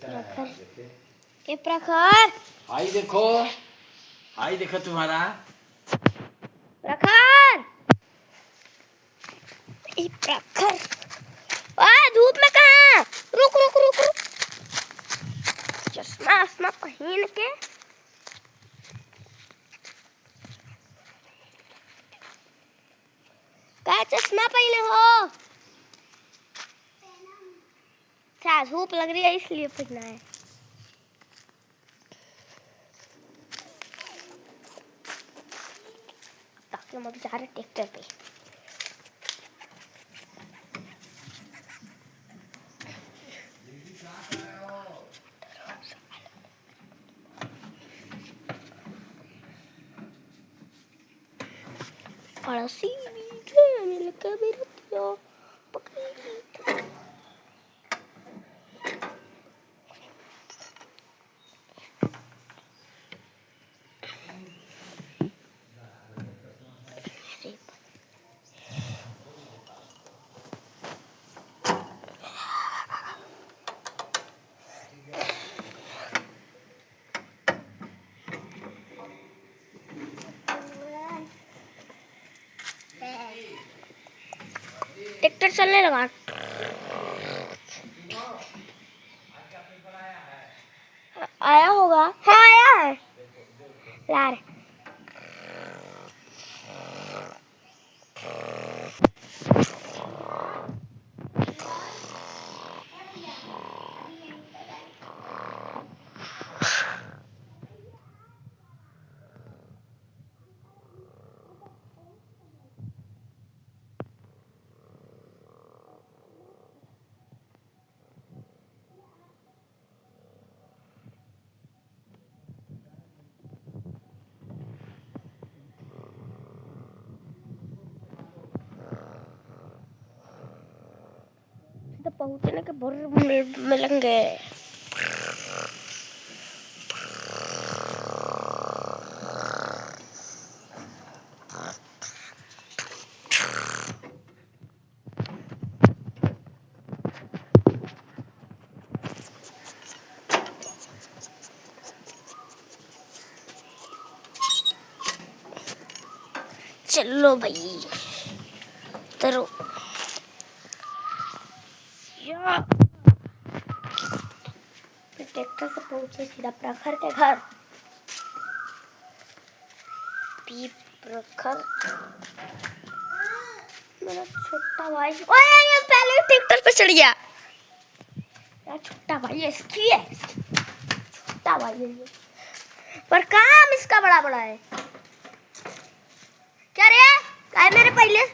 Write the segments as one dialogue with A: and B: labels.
A: प्रखर, ये प्रखर,
B: आई देखो तुम्हारा
A: प्रखर, ये प्रखर। धूप में कहाँ? रुक रुक रुक रुक, चश्मा आसमा पहन के क्या चश्मा पहने हो? अच्छा धूप लग रही है इसलिए पहना है। ताकि हम अभी जा रहे ट्रैक्टर पे। पड़ोसी मिलकर भी रतिया पकड़ी। ट्रैक्टर चलने लगा। आया होगा, हाँ आया है यार। तो पहुंचने के भर मिलेंगे। चलो भाई तरो ट्रैक्टर से पहुंचे सीधा प्रखर के घर। प्रखर मेरा छोटा भाई, ओए ये पहले ट्रैक्टर पे चढ़ गया यार। छोटा भाई है इसकी है, छोटा भाई है ये। पर काम इसका बड़ा बड़ा है। क्या रे काय मेरे पहले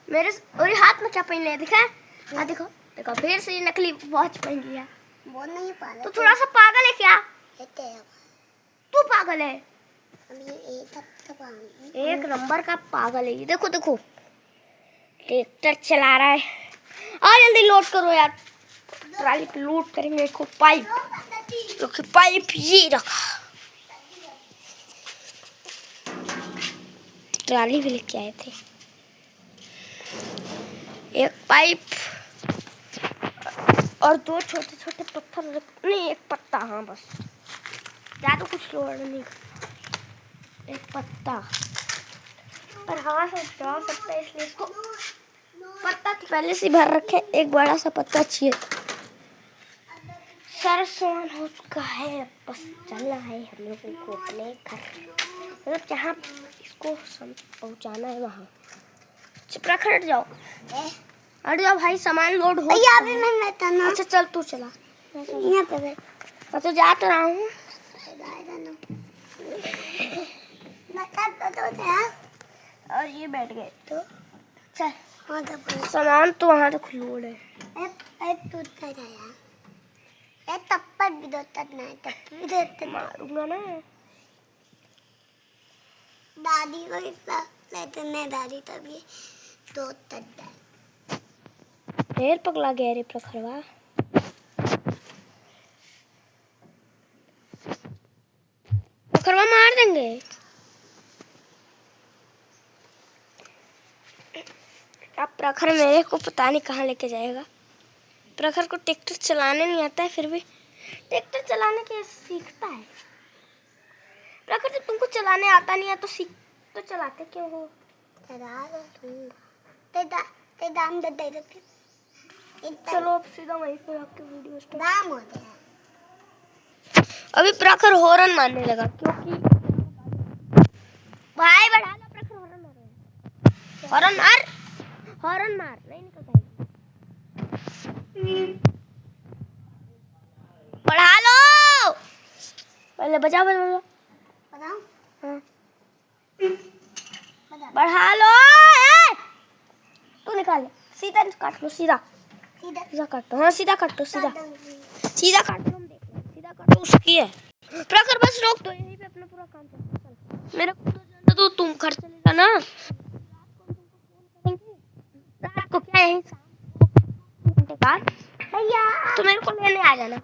A: मेरे और हाथ में क्या पहन लिया दिखा? हाँ देखो देखो फिर से नकली वॉच पहन लिया।
C: वो नहीं पागल
A: तो थोड़ा सा पागल है क्या?
C: है।
A: तू पागल है,
C: अब
A: एक नंबर का पागल है ये। देखो देखो ट्रैक्टर चला रहा है। आ जल्दी लोड करो यार, ट्राली पे लोड करेंगे। देखो पाइप, क्योंकि पाइप ये रखा, ट्राली भी लेके आए थे। एक पाइप और दो छोटे छोटे पत्थर, नहीं एक पत्ता, हाँ बस, ज़्यादा कुछ लोड नहीं। एक पत्ता पर हवा से उड़ा सकता है, इसलिए इसको पत्ता तो पहले से भर रखे। एक बड़ा सा पत्ता चाहिए। सारा सामान हो चुका है, बस चलना है हम लोगों को अपने घर, मतलब जहाँ इसको पहुँचाना है वहाँ। प्रखर हट जाओ, हट जाओ भाई, सामान लोड हो। अच्छा चल तू चला,
C: यहाँ पे
A: मैं तो जा तो रहा हूँ। और ये बैठ गए तो चल, सामान तो वहाँ तक लोड है।
C: तप्पड़ भी दो तक नहीं, तप्पड़ भी दो तक
A: मारूंगा ना
C: दादी को इतना लेते नहीं, दादी तभी दो तक
A: ढेर पगला गया रे प्रखरवा। प्रखरवा मार देंगे। अब प्रखर मेरे को पता नहीं कहाँ लेके जाएगा। प्रखर को ट्रैक्टर चलाने नहीं आता है, फिर भी ट्रैक्टर चलाने के सीखता है। प्रखर जब तुमको चलाने आता नहीं है तो सीख तो चलाते क्यों हो?
C: ते दाम दे दे
A: चलो अब सीधा वहीं पे आपके वीडियो स्टार्ट।
C: दाम होते हैं।
A: अभी प्रखर हॉर्न मारने लगा क्योंकि भाई बढ़ा लो। प्रखर हॉर्न मार रहा है। हॉर्न मार नहीं निकलता है। बढ़ा लो पहले बजा बजा।
C: बताओ
A: हाँ
C: बता
A: बढ़ा लो। तू निकाल सीधा काट लो। सीधा
C: सीधा
A: सीधा काट लो। हाँ सीधा काट लो। सीधा
C: सीधा
A: सीधा काट लो। हम देख लो सीधा काटो उसकी है। प्रखर बस रोक दो यहीं पे अपना पूरा काम चल। मेरे को तो जाना तो तुम घर चलेगा ना। रात को क्या यही शाम को घंटे बाद
C: भैया
A: तो मेरे को लेने आ जाना।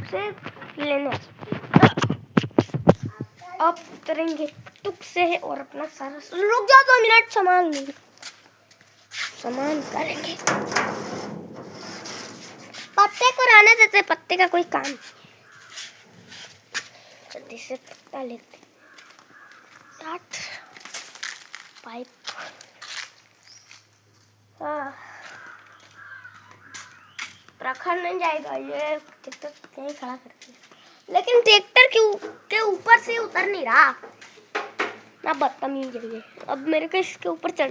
A: सिर्फ लेने अब उतरेंगे टुक से है और अपना सारा रुक जाओ 2 मिनट सामान करेंगे। पत्ते को रहने देते। पत्ते का कोई काम जल्दी से पत्ता लेते। पाइप प्रखर नहीं जाएगा। ये ट्रैक्टर कहीं खड़ा करके लेकिन ट्रैक्टर के ऊपर से उतर नहीं रहा ना। बदतमीज है ये। अब मेरे को इसके ऊपर चढ़